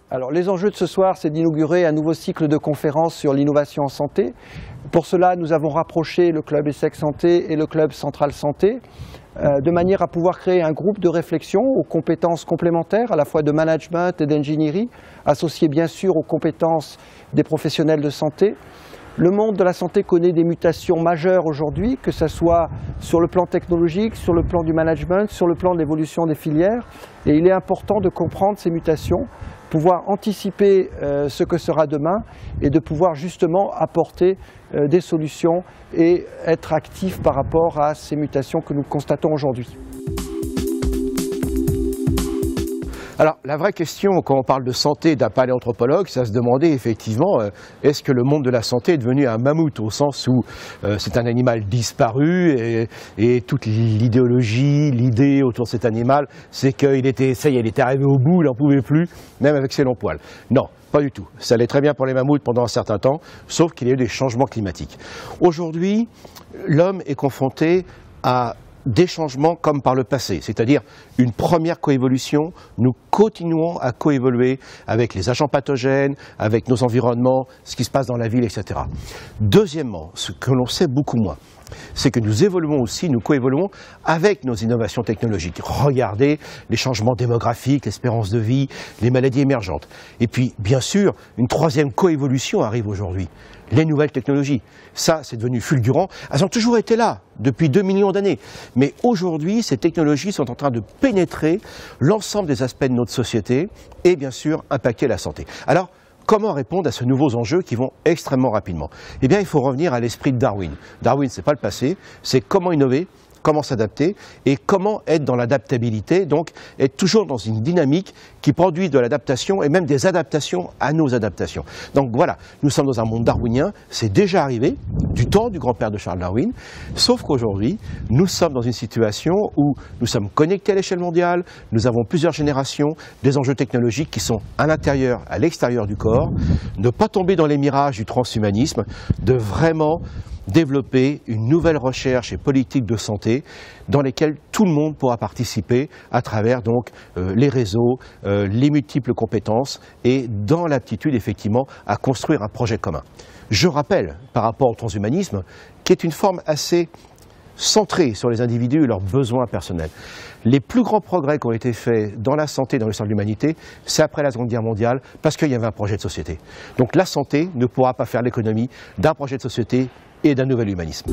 Alors les enjeux de ce soir, c'est d'inaugurer un nouveau cycle de conférences sur l'innovation en santé. Pour cela, nous avons rapproché le club ESSEC Santé et le club Centrale Santé, de manière à pouvoir créer un groupe de réflexion aux compétences complémentaires, à la fois de management et d'ingénierie, associées bien sûr aux compétences des professionnels de santé. Le monde de la santé connaît des mutations majeures aujourd'hui, que ce soit sur le plan technologique, sur le plan du management, sur le plan de l'évolution des filières. Et il est important de comprendre ces mutations, pouvoir anticiper ce que sera demain et de pouvoir justement apporter des solutions et être actif par rapport à ces mutations que nous constatons aujourd'hui. Alors, la vraie question, quand on parle de santé d'un paléanthropologue, c'est à se demander effectivement, est-ce que le monde de la santé est devenu un mammouth, au sens où c'est un animal disparu et toute l'idéologie, l'idée autour de cet animal, c'est qu'il était, ça y est, il était arrivé au bout, il n'en pouvait plus, même avec ses longs poils. Non, pas du tout. Ça allait très bien pour les mammouths pendant un certain temps, sauf qu'il y a eu des changements climatiques. Aujourd'hui, l'homme est confronté à des changements comme par le passé, c'est-à-dire une première coévolution. Nous continuons à coévoluer avec les agents pathogènes, avec nos environnements, ce qui se passe dans la ville, etc. Deuxièmement, ce que l'on sait beaucoup moins, c'est que nous évoluons aussi, nous coévoluons avec nos innovations technologiques. Regardez les changements démographiques, l'espérance de vie, les maladies émergentes. Et puis, bien sûr, une troisième coévolution arrive aujourd'hui. Les nouvelles technologies. Ça, c'est devenu fulgurant. Elles ont toujours été là, depuis 2 millions d'années. Mais aujourd'hui, ces technologies sont en train de pénétrer l'ensemble des aspects de notre société et, bien sûr, impacter la santé. Alors, comment répondre à ces nouveaux enjeux qui vont extrêmement rapidement? Eh bien, il faut revenir à l'esprit de Darwin. Darwin, ce n'est pas le passé, c'est comment innover, comment s'adapter et comment être dans l'adaptabilité, donc être toujours dans une dynamique qui produit de l'adaptation et même des adaptations à nos adaptations. Donc voilà, nous sommes dans un monde darwinien, c'est déjà arrivé du temps du grand-père de Charles Darwin, sauf qu'aujourd'hui, nous sommes dans une situation où nous sommes connectés à l'échelle mondiale, nous avons plusieurs générations, des enjeux technologiques qui sont à l'intérieur, à l'extérieur du corps, ne pas tomber dans les mirages du transhumanisme, de vraiment développer une nouvelle recherche et politique de santé dans lesquelles tout le monde pourra participer à travers donc les réseaux, les multiples compétences et dans l'aptitude effectivement à construire un projet commun. Je rappelle par rapport au transhumanisme qui est une forme assez centrée sur les individus et leurs besoins personnels. Les plus grands progrès qui ont été faits dans la santé, dans l'histoire de l'humanité, c'est après la Seconde Guerre mondiale, parce qu'il y avait un projet de société. Donc la santé ne pourra pas faire l'économie d'un projet de société et d'un nouvel humanisme.